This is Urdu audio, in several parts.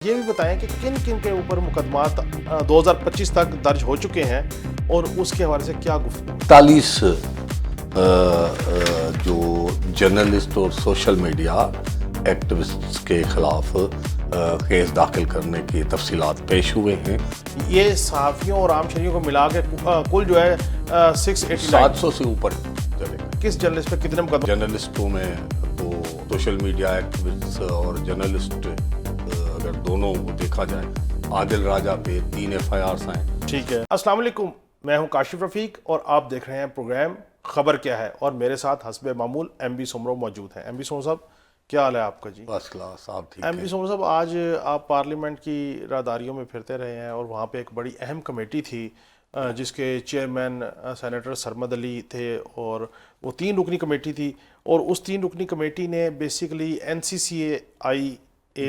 یہ بھی بتائیں کہ کن کن کے اوپر مقدمات 2025 تک درج ہو چکے ہیں اور اس کے حوالے سے کیا گفتگو؟ 41 جو جرنلسٹ اور سوشل میڈیا ایکٹیوسٹ کے خلاف کیس داخل کرنے کی تفصیلات پیش ہوئے ہیں۔ یہ صحافیوں اور عام شہریوں کو ملا کے کل جو ہے 700 سے اوپر چلے گا۔ کس جرنلسٹ پہ کتنے مقدمات؟ جرنلسٹوں میں تو سوشل میڈیا ایکٹیوسٹ اور جرنلسٹ اگر دونوں کو دیکھا جائے، عادل راجہ پہ 3 FIRs ہیں۔ ٹھیک ہے، السلام علیکم، میں ہوں کاشف رفیق اور آپ دیکھ رہے ہیں پروگرام خبر کیا ہے، اور میرے ساتھ حسب معمول MB سمرو موجود ہیں۔ MB سمرو صاحب کیا حال ہے آپ کا؟ جی فرسٹ کلاس، آپ ٹھیک ہیں؟ MB سمرو صاحب، آج آپ پارلیمنٹ کی راہداریوں میں پھرتے رہے ہیں اور وہاں پہ ایک بڑی اہم کمیٹی تھی جس کے چیئرمین سینیٹر سرمد علی تھے، اور وہ 3 رکنی کمیٹی تھی، اور اس 3 رکنی کمیٹی نے بیسیکلی NCCI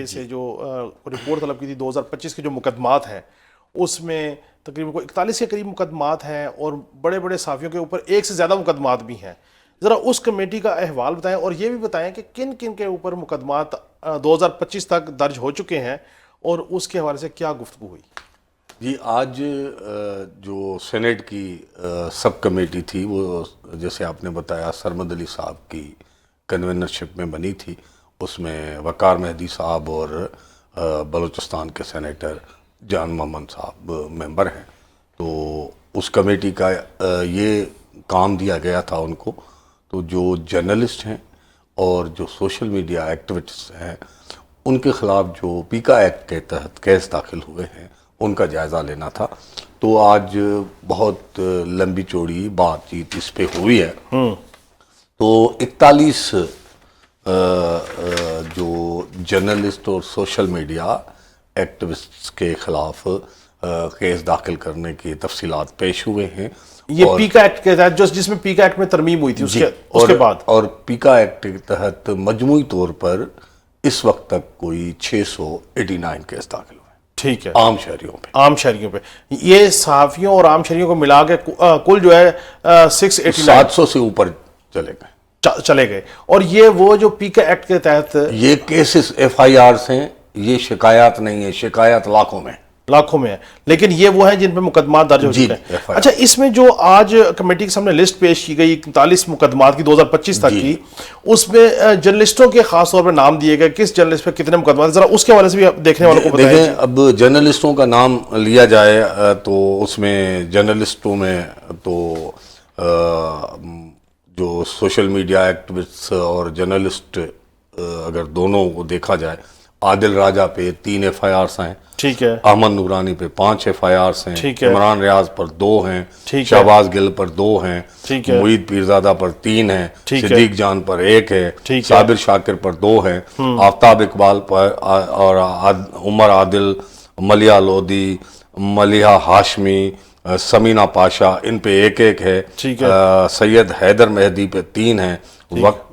سے جو رپورٹ طلب کی تھی 2025 کے جو مقدمات ہیں، اس میں تقریباً 41 کے قریب مقدمات ہیں اور بڑے بڑے صحافیوں کے اوپر 1 سے زیادہ مقدمات بھی ہیں۔ ذرا اس کمیٹی کا احوال بتائیں اور یہ بھی بتائیں کہ کن کن کے اوپر مقدمات 2025 تک درج ہو چکے ہیں اور اس کے حوالے سے کیا گفتگو ہوئی؟ جی، آج جو سینیٹ کی سب کمیٹی تھی، وہ جیسے آپ نے بتایا سرمد علی صاحب کی کنوینرشپ میں بنی تھی۔ اس میں وقار مہدی صاحب اور بلوچستان کے سینیٹر جان محمد صاحب ممبر ہیں۔ تو اس کمیٹی کا یہ کام دیا گیا تھا ان کو، تو جو جرنلسٹ ہیں اور جو سوشل میڈیا ایکٹیوسٹ ہیں، ان کے خلاف جو پیکا ایکٹ کے تحت کیس داخل ہوئے ہیں، ان کا جائزہ لینا تھا۔ تو آج بہت لمبی چوڑی بات چیت اس پہ ہوئی ہے۔ تو 41 جو جرنلسٹ اور سوشل میڈیا ایکٹیوسٹ کے خلاف کیس داخل کرنے کی تفصیلات پیش ہوئے ہیں۔ یہ پیکا ایکٹ کے تحت جس میں پیکا ایکٹ میں ترمیم ہوئی تھی اس کے بعد، اور پیکا ایکٹ کے تحت مجموعی طور پر اس وقت تک کوئی 689 کیس داخل ہوئے۔ ٹھیک ہے، عام شہریوں پہ یہ صحافیوں اور عام شہریوں کو ملا کے کل جو ہے 700 سے اوپر چلے گئے۔ اور یہ وہ جو پیکا ایکٹ کے تحت یہ کیسز FIRs ہیں، یہ شکایات نہیں ہیں، شکایات لاکھوں میں ہیں، لیکن یہ وہ ہیں جن پہ مقدمات درج ہو چکے ہیں۔ اچھا، اس میں جو آج کمیٹی کے سامنے لسٹ پیش کی گئی 41 مقدمات کی 2025 تک کی، اس میں جرنلسٹوں کے خاص طور پہ نام دیے گئے، کس جرنلسٹ پہ کتنے مقدمات، ذرا اس کے حوالے سے بھی دیکھنے والوں کو بتائیں۔ دیکھیں، اب جرنلسٹوں کا نام لیا جائے تو اس میں جرنلسٹوں میں تو جو سوشل میڈیا ایکٹیوسٹ اور جرنلسٹ اگر دونوں کو دیکھا جائے، عادل راجہ پہ 3 FIRs ہیں۔ ٹھیک ہے، احمد نورانی پہ 5 FIRs ہیں۔ ٹھیک ہے، عمران ریاض پر 2 ہیں۔ ٹھیک ہے، شہباز گل پر 2 ہیں۔ ٹھیک ہے، معید پیرزادہ پر 3 ہیں۔ ٹھیک ہے، صدیق جان پر 1 ہے۔ ٹھیک ہے، صابر شاکر پر 2 ہیں۔ آفتاب اقبال پر اور عمر عادل، ملیحہ لودھی، ملیحہ ہاشمی، سمینہ پاشا، ان پہ 1 ہے۔ ٹھیک ہے، سید حیدر مہدی پہ 3 ہیں۔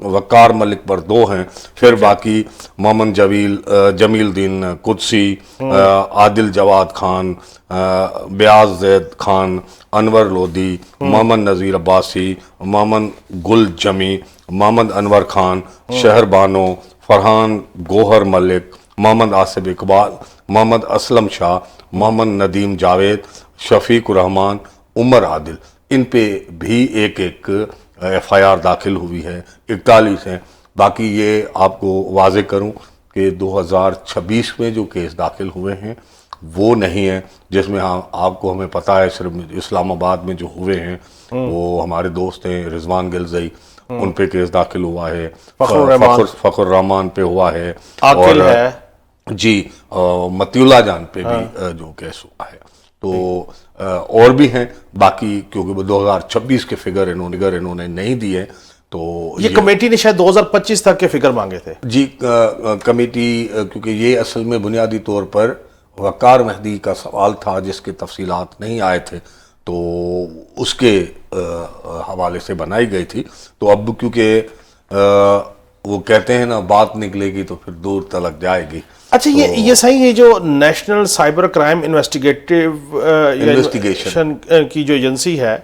وقار ملک پر 2 ہیں۔ پھر باقی محمد جمیل الدین قدسی، عادل جواد خان، بیاض زید خان، انور لودھی، محمد نذیر عباسی، محمد گل جمی، محمد انور خان، شہر بانو، فرحان گوہر ملک، محمد آصف اقبال، محمد اسلم شاہ، محمد ندیم جاوید، شفیق الرحمان، عمر عادل، ان پہ بھی 1 FIR داخل ہوئی ہے۔ 41 ہیں۔ باقی یہ آپ کو واضح کروں کہ 2026 میں جو کیس داخل ہوئے ہیں وہ نہیں ہیں، جس میں آپ کو ہمیں پتہ ہے صرف اسلام آباد میں جو ہوئے ہیں وہ ہمارے دوست ہیں رضوان گلزئی، ان پہ کیس داخل ہوا ہے۔ فخر الرحمان پہ ہوا ہے، عاقل ہے، جی، مطیع اللہ جان پہ بھی جو کیس ہوا ہے۔ تو اور بھی ہیں باقی، کیونکہ 2026 کے فگر انہوں نے نہیں دیے، تو یہ کمیٹی نے شاید 2025 تک کے فگر مانگے تھے۔ جی، کمیٹی، کیونکہ یہ اصل میں بنیادی طور پر وقار مہدی کا سوال تھا جس کے تفصیلات نہیں آئے تھے، تو اس کے حوالے سے بنائی گئی تھی۔ تو اب کیونکہ وہ کہتے ہیں نا، بات نکلے گی تو پھر دور تلک جائے گی۔ اچھا، یہ صحیح ہے، جو نیشنل سائبر کرائم انویسٹیگیشن کی جو ایجنسی ہے،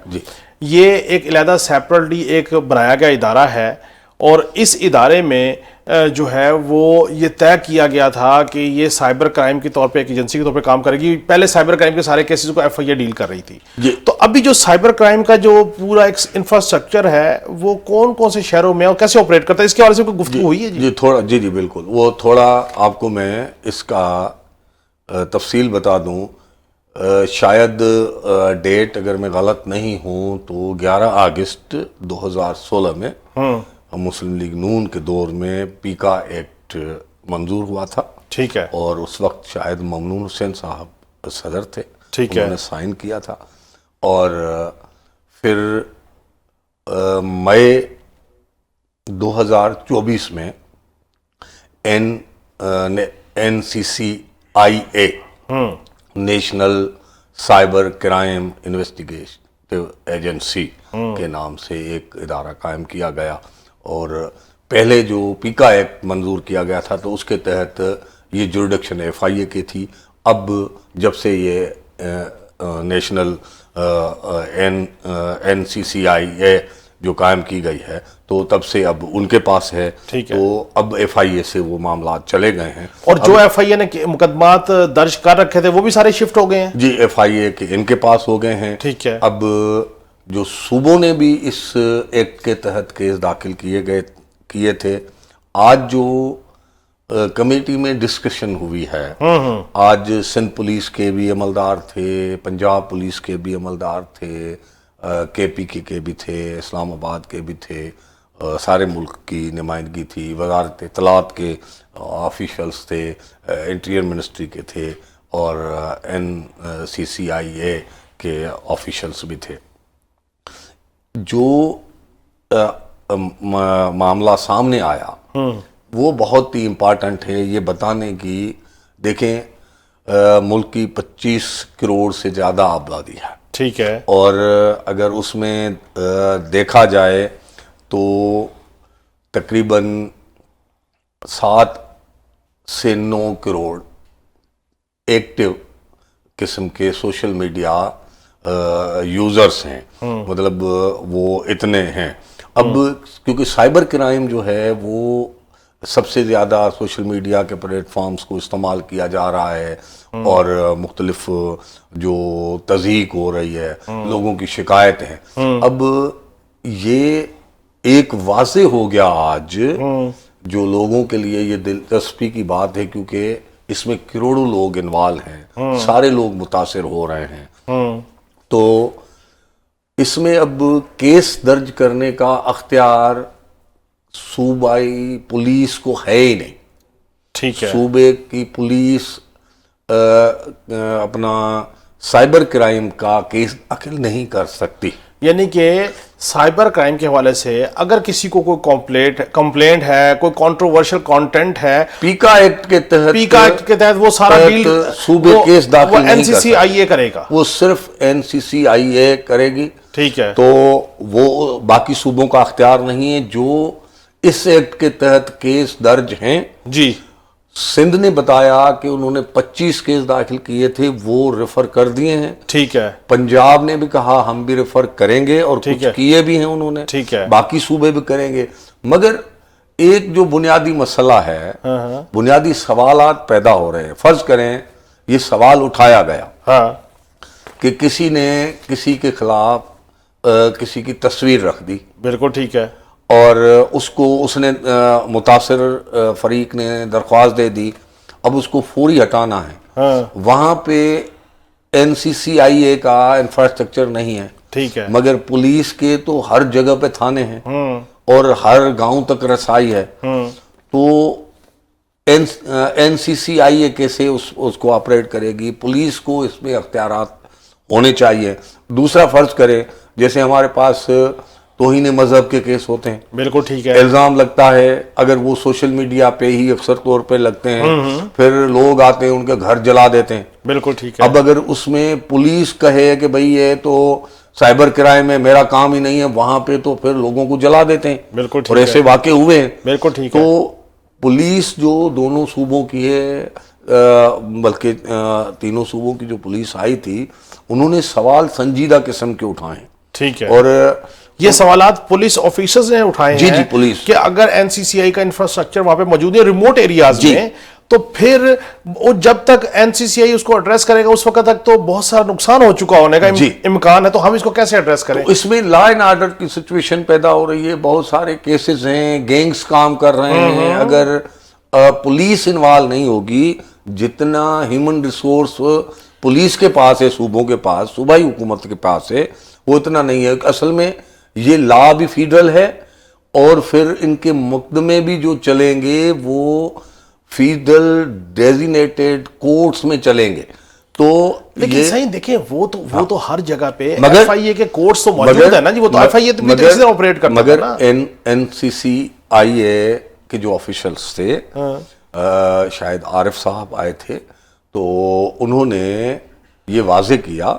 یہ ایک علیحدہ سیپریٹلی ایک بنایا گیا ادارہ ہے، اور اس ادارے میں جو ہے وہ یہ طے کیا گیا تھا کہ یہ سائبر کرائم کے طور پہ ایک ایجنسی کے طور پہ کام کرے گی. پہلے سائبر کرائم کے سارے کیسز کو ایف آئی اے ڈیل کر رہی تھی. تو ابھی جو سائبر کرائم کا جو پورا ایک انفراسٹرکچر ہے وہ کون کون سے شہروں میں اور کیسے آپریٹ کرتا ہے, اس کے حوالے سے کوئی گفتگو ہوئی ہے؟ جی تھوڑا, جی بالکل, وہ تھوڑا آپ کو میں اس کا تفصیل بتا دوں. شاید ڈیٹ اگر میں غلط نہیں ہوں تو 11 اگست 2016 میں مسلم لیگ نون کے دور میں پیکا ایکٹ منظور ہوا تھا. ٹھیک ہے. اور اس وقت شاید ممنون حسین صاحب صدر تھے. ٹھیک ہے. انہوں نے سائن کیا تھا. اور پھر مئی 2024 میں NCCIA national cyber crime investigation agency کے نام سے ایک ادارہ قائم کیا گیا. اور پہلے جو پیکا ایکٹ منظور کیا گیا تھا تو اس کے تحت یہ جوریڈکشن ایف آئی اے کی تھی. اب جب سے یہ نیشنل NCCIA جو قائم کی گئی ہے تو تب سے اب ان کے پاس ہے. تو اب ایف آئی اے سے وہ معاملات چلے گئے ہیں. اور جو ایف آئی اے نے مقدمات درج کر رکھے تھے وہ بھی سارے شفٹ ہو گئے ہیں؟ جی, ایف آئی اے کے ان کے پاس ہو گئے ہیں. ٹھیک ہے. اب جو صوبوں نے بھی اس ایکٹ کے تحت کیس داخل کیے تھے, آج جو کمیٹی میں ڈسکشن ہوئی ہے, آج سندھ پولیس کے بھی عملدار تھے, پنجاب پولیس کے بھی عملدار تھے, کے پی کے بھی تھے, اسلام آباد کے بھی تھے, سارے ملک کی نمائندگی تھی, وزارت اطلاعات کے آفیشلز تھے, انٹیریئر منسٹری کے تھے, اور NCCIA کے آفیشلز بھی تھے. جو معاملہ سامنے آیا وہ بہت ہی امپارٹنٹ ہے یہ بتانے کی. دیکھیں, ملک کی 25 کروڑ سے زیادہ آبادی ہے. ٹھیک ہے. اور اگر اس میں دیکھا جائے تو تقریباً 7 سے 9 کروڑ ایکٹیو قسم کے سوشل میڈیا یوزرز ہیں, مطلب وہ اتنے ہیں. اب کیونکہ سائبر کرائم جو ہے وہ سب سے زیادہ سوشل میڈیا کے پلیٹ فارمز کو استعمال کیا جا رہا ہے, اور مختلف جو تضحیک ہو رہی ہے, لوگوں کی شکایتیں ہیں. اب یہ ایک واضح ہو گیا آج جو لوگوں کے لیے یہ دلچسپی کی بات ہے, کیونکہ اس میں کروڑوں لوگ انوالو ہیں, سارے لوگ متاثر ہو رہے ہیں. تو اس میں اب کیس درج کرنے کا اختیار صوبائی پولیس کو ہے ہی نہیں. ٹھیک ہے. صوبے کی پولیس اپنا سائبر کرائم کا کیس داخل نہیں کر سکتی. یعنی کہ سائبر کرائم کے حوالے سے اگر کسی کو کوئی کمپلینٹ ہے, کوئی کنٹروورشل کانٹینٹ ہے, پیکا ایکٹ کے تحت وہ سارا ڈیل صوبے کیس داخل نہیں کر سکتے. NCCIA کرے گا, وہ صرف NCCIA کرے گی. ٹھیک ہے. تو وہ باقی صوبوں کا اختیار نہیں ہے جو اس ایکٹ کے تحت کیس درج ہیں. جی. سندھ نے بتایا کہ انہوں نے 25 کیس داخل کیے تھے, وہ ریفر کر دیے ہیں. ٹھیک ہے. پنجاب نے بھی کہا ہم بھی ریفر کریں گے, اور کچھ کیے بھی ہیں انہوں نے. ٹھیک ہے. باقی صوبے بھی کریں گے. مگر ایک جو بنیادی مسئلہ ہے, بنیادی سوالات پیدا ہو رہے ہیں. فرض کریں یہ سوال اٹھایا گیا کہ کسی نے کسی کے خلاف کسی کی تصویر رکھ دی. بالکل ٹھیک ہے. اور اس نے متاثر فریق نے درخواست دے دی, اب اس کو فوری ہٹانا ہے. وہاں پہ NCCIA کا انفراسٹرکچر نہیں ہے. ٹھیک ہے. مگر پولیس کے تو ہر جگہ پہ تھانے ہیں اور ہر گاؤں تک رسائی ہے. تو NCCIA کیسے اس کو آپریٹ کرے گی؟ پولیس کو اس میں اختیارات ہونے چاہیے. دوسرا فرض کرے جیسے ہمارے پاس توہین مذہب کے کیس ہوتے ہیں. بالکل ٹھیک ہے. الزام لگتا ہے, اگر وہ سوشل میڈیا پہ ہی اکثر طور پہ لگتے ہیں, پھر لوگ آتے ہیں ان کے گھر جلا دیتے ہیں. بالکل ٹھیک ہے. اب اگر اس میں پولیس کہے کہ بھئی یہ تو سائبر کرائم ہے, میرا کام ہی نہیں ہے, وہاں پہ تو پھر لوگوں کو جلا دیتے ہیں. بالکل ٹھیک ہے. اور ایسے واقع ہوئے ہیں. بالکل ٹھیک ہے. تو پولیس جو دونوں صوبوں کی ہے, بلکہ تینوں صوبوں کی جو پولیس آئی تھی, انہوں نے سوال سنجیدہ قسم کے اٹھائے. ٹھیک ہے. اور یہ سوالات پولیس آفیسرز نے اٹھائے جی ہیں پولیس کہ اگر این سی سی آئی کا انفراسٹرکچر وہاں پہ موجود ہے ریموٹ ایریاز میں، تو پھر جب تک این سی سی آئی اس کو ایڈریس کرے گا اس وقت تک تو بہت سارا نقصان ہو چکا ہونے کا امکان ہے، تو ہم اس کو کیسے ایڈریس کریں؟ اس میں لا اینڈ آرڈر کی سچویشن پیدا ہو رہی ہے، بہت سارے کیسز ہیں، گینگز کام کر رہے ہیں. اگر پولیس انوالو نہیں ہوگی، جتنا ہیومن ریسورس پولیس کے پاس ہے، صوبوں کے پاس، صوبائی حکومت کے پاس ہے، وہ اتنا نہیں ہے. اصل میں یہ لا بھی فیڈرل ہے، اور پھر ان کے مقدمے بھی جو چلیں گے وہ فیڈرل ڈیزینیٹڈ کورٹس میں چلیں گے. تو لیکن صحیح دیکھیں وہ تو ہر جگہ پہ ایف آئی اے کے کورٹس تو موجود ہے نا جی، وہ تو ایف آئی اے بھی طریقے سے آپریٹ کرتا ہے نا. مگر این سی سی آئی اے کے جو آفیشلز تھے، شاید عارف صاحب آئے تھے، تو انہوں نے یہ واضح کیا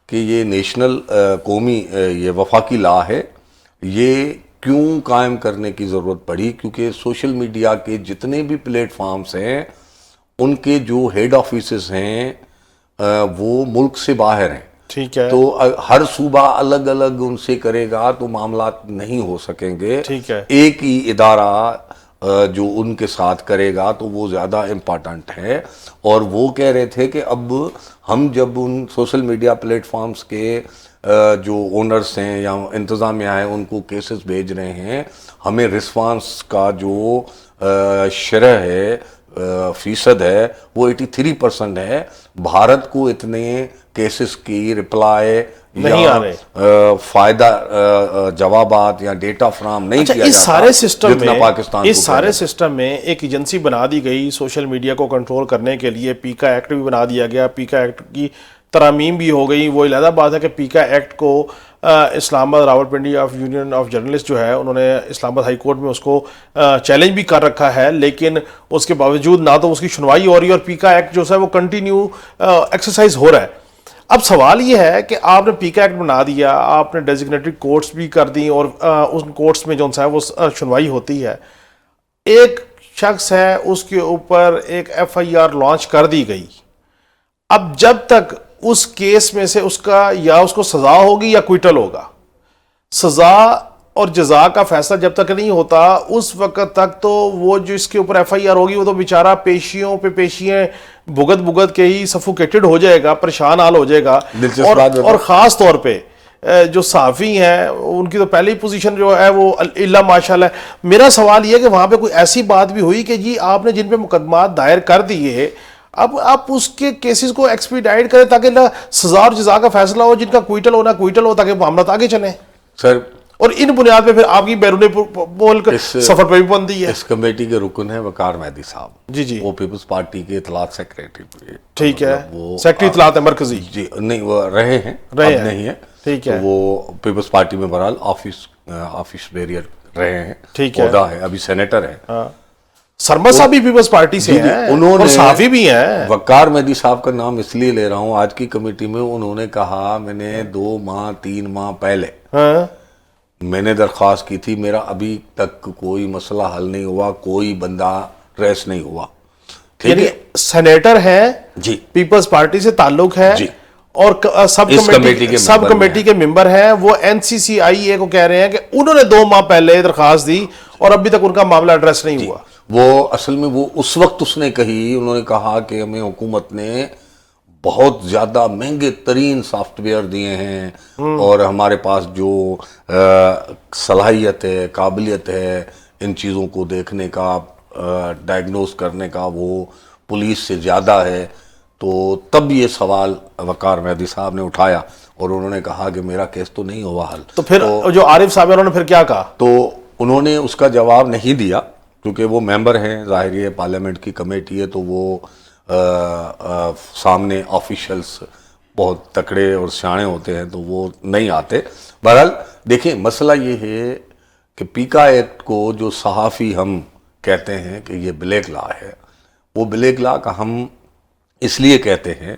کہ یہ نیشنل قومی یہ وفاقی لا ہے. یہ کیوں قائم کرنے کی ضرورت پڑی؟ کیونکہ سوشل میڈیا کے جتنے بھی پلیٹ فارمز ہیں ان کے جو ہیڈ آفیسز ہیں وہ ملک سے باہر ہیں. ٹھیک ہے. تو ہر صوبہ الگ الگ ان سے کرے گا تو معاملات نہیں ہو سکیں گے. ٹھیک ہے. ایک ہی ادارہ جو ان کے ساتھ کرے گا تو وہ زیادہ امپارٹنٹ ہے. اور وہ کہہ رہے تھے کہ اب ہم جب ان سوشل میڈیا پلیٹ فارمز کے جو اونرز ہیں یا انتظامیہ ہیں ان کو کیسز بھیج رہے ہیں، ہمیں رسپانس کا جو شرح ہے فیصد ہے وہ 83% ہے. بھارت کو اتنے کیسز کی رپلائی یا فائدہ جوابات یا ڈیٹا فراہم نہیں کیا جاتا جتنا پاکستان کو. اس سارے سسٹم میں ایک ایجنسی بنا دی گئی سوشل میڈیا کو کنٹرول کرنے کے لیے، پیکا ایکٹ بھی بنا دیا گیا، پیکا ایکٹ کی ترامیم بھی ہو گئی. وہ علیحدہ بات ہے کہ پیکا ایکٹ کو اسلام آباد Rawalpindi of union of journalist جو ہے انہوں نے اسلام آباد ہائی کورٹ میں اس کو چیلنج بھی کر رکھا ہے، لیکن اس کے باوجود نہ تو اس کی سنوائی ہو رہی ہے اور پیکا ایکٹ جو ہے وہ کنٹینیو ایکسرسائز ہو رہا ہے. اب سوال یہ ہے کہ آپ نے پیکا ایکٹ بنا دیا، آپ نے ڈیزگنیٹڈ کورٹس بھی کر دیں اور ان کورٹس میں جو ہے وہ سنوائی ہوتی ہے. ایک شخص ہے اس کے اوپر ایک ایف آئی آر لانچ کر دی گئی. اب جب تک اس کیس میں سے اس کا یا اس کو سزا ہوگی یا کوئٹل ہوگا، سزا اور جزا کا فیصلہ جب تک نہیں ہوتا اس وقت تک تو وہ جو اس کے اوپر ایف آئی آر ہوگی وہ تو بیچارہ پیشیوں پہ پیشیاں بھگت کے ہی سفوکیٹڈ ہو جائے گا، پریشان حال ہو جائے گا. اور خاص طور پہ جو صحافی ہیں ان کی تو پہلی پوزیشن جو ہے وہ اللہ ماشاءاللہ. میرا سوال یہ ہے کہ وہاں پہ کوئی ایسی بات بھی ہوئی کہ جی آپ نے جن پہ مقدمات دائر کر دیے اب آپ اس کے کیسز کو ایکسپیڈائٹ کریں تاکہ سزا اور جزا کا فیصلہ ہو، جن کا کوئٹل ہونا کوئٹل ہو، تاکہ معاملات آگے چلیں. سر اور ان بنیاد پہ پھر آپ کی بیرون ملک سفر پہ بھی بندی ہے. اس کمیٹی کے رکن ہیں وقار مہدی صاحب. جی وہ پیپلز پارٹی کے اطلاعات سیکریٹری. ٹھیک ہے. سیکریٹری اطلاعات مرکزی. جی نہیں وہ رہے ہیں، اب نہیں ہے. ٹھیک ہے. وہ پیپلز پارٹی میں بہرحال آفس بیریئر رہے ہیں. ٹھیک ہے. عہدہ ہے، ابھی سینیٹر ہے. سرمد صاحب بھی پیپلز پارٹی سے ہیں، انہوں نے صحافی بھی ہیں. وقار مہدی صاحب کا نام اس لیے لے رہا ہوں، آج کی کمیٹی میں انہوں نے کہا میں نے 2 ماہ 3 ماہ پہلے میں نے درخواست کی تھی، میرا ابھی تک کوئی مسئلہ حل نہیں ہوا، کوئی بندہ ریس نہیں ہوا. یعنی سینیٹر ہے جی، پیپلز پارٹی سے تعلق ہے جی، اور سب کمیٹی کے ممبر ہیں. وہ این سی سی آئی اے کو کہہ رہے ہیں کہ انہوں نے 2 ماہ پہلے درخواست دی اور ابھی تک ان کا معاملہ ایڈریس نہیں ہوا. وہ اصل میں وہ اس وقت اس نے کہی، انہوں نے کہا کہ ہمیں حکومت نے بہت زیادہ مہنگے ترین سافٹ ویئر دیے ہیں اور ہمارے پاس جو صلاحیت ہے، قابلیت ہے ان چیزوں کو دیکھنے کا، ڈائگنوز کرنے کا، وہ پولیس سے زیادہ ہے. تو تب یہ سوال وقار مہدی صاحب نے اٹھایا اور انہوں نے کہا کہ میرا کیس تو نہیں ہوا حل. تو پھر جو عارف صاحب انہوں نے پھر کیا کہا؟ تو انہوں نے اس کا جواب نہیں دیا کیونکہ وہ ممبر ہیں، ظاہر ہے پارلیمنٹ کی کمیٹی ہے تو وہ سامنے آفیشلز بہت تکڑے اور سیانے ہوتے ہیں تو وہ نہیں آتے. بہرحال دیکھیں مسئلہ یہ ہے کہ پیکا ایکٹ کو جو صحافی ہم کہتے ہیں کہ یہ بلیک لا ہے، وہ بلیک لا کا ہم اس لیے کہتے ہیں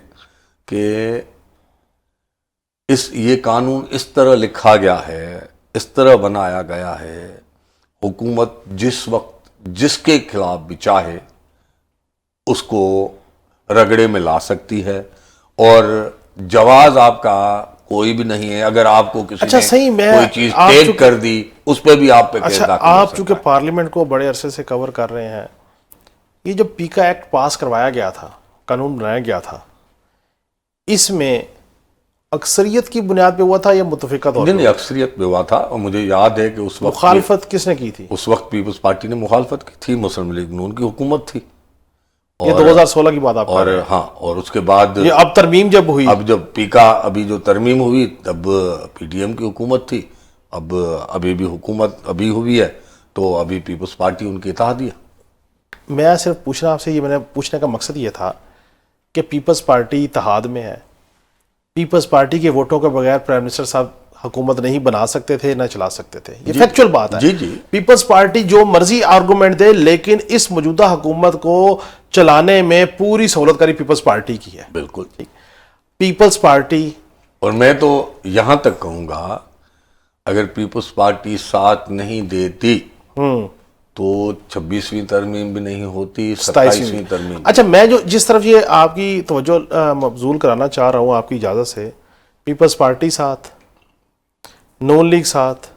کہ یہ قانون اس طرح لکھا گیا ہے، اس طرح بنایا گیا ہے، حکومت جس وقت جس کے خلاف بھی چاہے اس کو رگڑے میں لا سکتی ہے. اور جواز آپ کا کوئی بھی نہیں ہے. اگر آپ کو کسی اچھا صحیح، نے میں کوئی چیز آپ ٹیک کر دی اس پہ بھی آپ پہ کیس اچھا داخل ہو آپ سکتا چونکہ ہے. پارلیمنٹ کو بڑے عرصے سے کور کر رہے ہیں، یہ جو پیکا ایکٹ پاس کروایا گیا تھا، قانون بنایا گیا تھا، اس میں اکثریت کی بنیاد پہ ہوا تھا یا متفقہ طور پہ؟ نہیں، اکثریت پہ ہوا تھا. اور مجھے یاد ہے کہ اس وقت مخالفت کس نے کی تھی؟ اس وقت پیپلز پارٹی نے مخالفت کی تھی. مسلم لیگ نون کی حکومت تھی. یہ 2016 کی بات آپ اور ہاں، اور اس کے بعد یہ اب ترمیم جب ہوئی، اب جب پیکا ابھی جو ترمیم ہوئی تب پی ڈی ایم کی حکومت تھی. اب ابھی بھی حکومت ابھی ہوئی ہے تو ابھی پیپلز پارٹی ان کی اتحاد ہے. میں صرف پوچھنا آپ سے، یہ میں نے پوچھنے کا مقصد یہ تھا کہ پیپلز پارٹی اتحاد میں ہے، پیپلز پارٹی کے ووٹوں کے بغیر پرائم منسٹر صاحب حکومت نہیں بنا سکتے تھے، نہ چلا سکتے تھے. یہ فیکچول بات ہے. جی جی. پیپلز پارٹی جو مرضی آرگومنٹ دے، لیکن اس موجودہ حکومت کو چلانے میں پوری سہولت کاری پیپلز پارٹی کی ہے. بالکل. پیپلز پارٹی، اور میں تو یہاں تک کہوں گا اگر پیپلز پارٹی ساتھ نہیں دیتی تو 26ویں ترمیم بھی نہیں ہوتی، 27ویں ترمیم. اچھا میں جو جس طرف یہ آپ کی توجہ مبذول کرانا چاہ رہا ہوں آپ کی اجازت سے، پیپلز پارٹی ساتھ، نون لیگ ساتھ،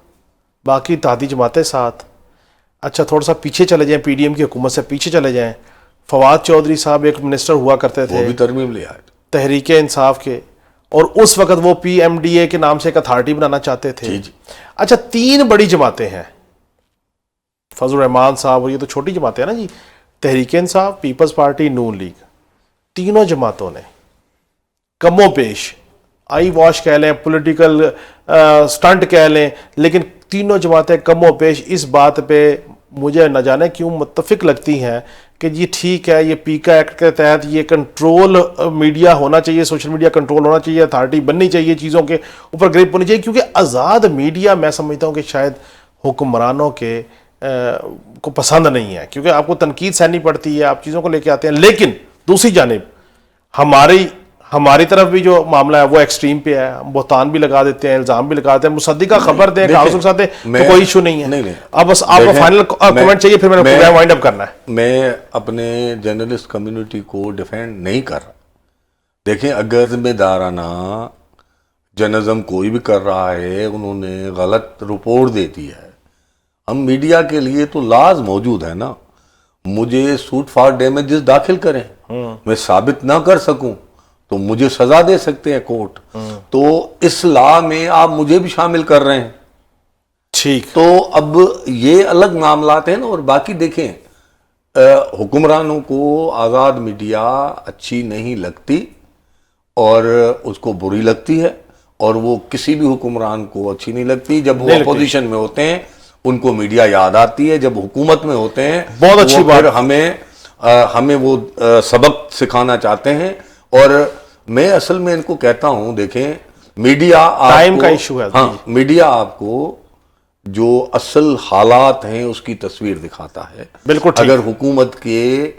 باقی اتحادی جماعتیں ساتھ. اچھا تھوڑا سا پیچھے چلے جائیں، پی ڈی ایم کی حکومت سے پیچھے چلے جائیں، فواد چودھری صاحب ایک منسٹر ہوا کرتے وہ تھے بھی ترمیم لے آئے. تحریک انصاف کے، اور اس وقت وہ پی ایم ڈی اے کے نام سے ایک اتھارٹی بنانا چاہتے تھے. جی جی. اچھا 3 بڑی جماعتیں ہیں، فضل الرحمان صاحب، اور یہ تو چھوٹی جماعتیں ہیں نا جی، تحریک انصاف، پیپلز پارٹی، نون لیگ، تینوں جماعتوں نے کم و بیش آئی واش کہہ لیں، پولیٹیکل سٹنٹ کہہ لیں، لیکن تینوں جماعتیں کم و بیش اس بات پہ مجھے نہ جانے کیوں متفق لگتی ہیں کہ جی ٹھیک ہے، یہ پیکا ایکٹ کے تحت یہ کنٹرول میڈیا ہونا چاہیے، سوشل میڈیا کنٹرول ہونا چاہیے، اتھارٹی بننی چاہیے، چیزوں کے اوپر گریپ ہونی چاہیے، کیونکہ آزاد میڈیا میں سمجھتا ہوں کہ شاید حکمرانوں کے کو پسند نہیں ہے، کیونکہ آپ کو تنقید سہنی پڑتی ہے، آپ چیزوں کو لے کے آتے ہیں. لیکن دوسری جانب ہماری طرف بھی جو معاملہ ہے وہ ایکسٹریم پہ ہے، ہم بہتان بھی لگا دیتے ہیں، الزام بھی لگا دیتے ہیں، مصدقہ خبر دیں، کاغذ کے ساتھ تو کوئی ایشو نہیں ہے. اب بس آپ کو فائنل کمنٹ چاہیے، پھر میں نے وائنڈ اپ کرنا ہے. میں اپنے جرنلسٹ کمیونٹی کو ڈیفینڈ نہیں کر رہا. دیکھیں اگر ذمہ دارانہ جرنلزم کوئی بھی کر رہا ہے، انہوں نے غلط رپورٹ دے دی ہے، ہم میڈیا کے لیے تو لاز موجود ہے نا. مجھے سوٹ فار ڈیمیجز داخل کریں، میں ثابت نہ کر سکوں تو مجھے سزا دے سکتے ہیں کورٹ. تو اس لا میں آپ مجھے بھی شامل کر رہے ہیں. ٹھیک. تو اب یہ الگ معاملات ہیں نا. اور باقی دیکھیں حکمرانوں کو آزاد میڈیا اچھی نہیں لگتی اور اس کو بری لگتی ہے، اور وہ کسی بھی حکمران کو اچھی نہیں لگتی. جب وہ اپوزیشن میں ہوتے ہیں ان کو میڈیا یاد آتی ہے، جب حکومت میں ہوتے ہیں بہت اچھی بات، ہمیں وہ سبق سکھانا چاہتے ہیں. اور میں اصل میں ان کو کہتا ہوں دیکھیں میڈیا ٹائم کا ایشو ہے. ہاں، میڈیا آپ کو جو اصل حالات ہیں اس کی تصویر دکھاتا ہے. بالکل. اگر حکومت کے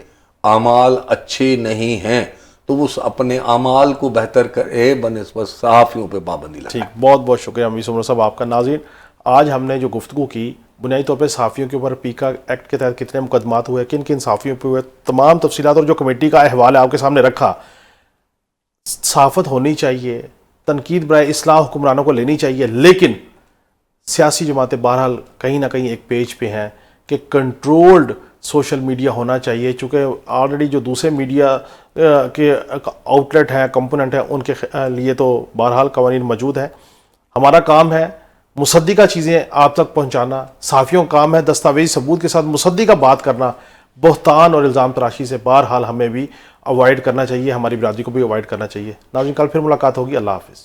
اعمال اچھے نہیں ہیں تو وہ اپنے اعمال کو بہتر کرے بنسبت صحافیوں پہ پابندی لگائے. ٹھیک، بہت بہت شکریہ امیر عمر صاحب آپ کا. ناظرین آج ہم نے جو گفتگو کی بنیادی طور پہ صحافیوں کے اوپر پیکا ایکٹ کے تحت کتنے مقدمات ہوئے، کن کن صحافیوں پہ ہوئے، تمام تفصیلات اور جو کمیٹی کا احوال ہے آپ کے سامنے رکھا. صحافت ہونی چاہیے، تنقید برائے اصلاح حکمرانوں کو لینی چاہیے، لیکن سیاسی جماعتیں بہرحال کہیں نہ کہیں ایک پیج پہ ہیں کہ کنٹرولڈ سوشل میڈیا ہونا چاہیے، چونکہ آلریڈی جو دوسرے میڈیا کے آؤٹ لیٹ ہیں، کمپوننٹ ہیں، ان کے لیے تو بہرحال قوانین موجود ہیں. ہمارا کام ہے مصدقہ چیزیں آپ تک پہنچانا، صحافیوں کا کام ہے دستاویزی ثبوت کے ساتھ مصدقہ بات کرنا. بہتان اور الزام تراشی سے بہرحال ہمیں بھی اوائڈ کرنا چاہیے، ہماری برادری کو بھی اوائڈ کرنا چاہیے. ناظرین کل پھر ملاقات ہوگی. اللہ حافظ.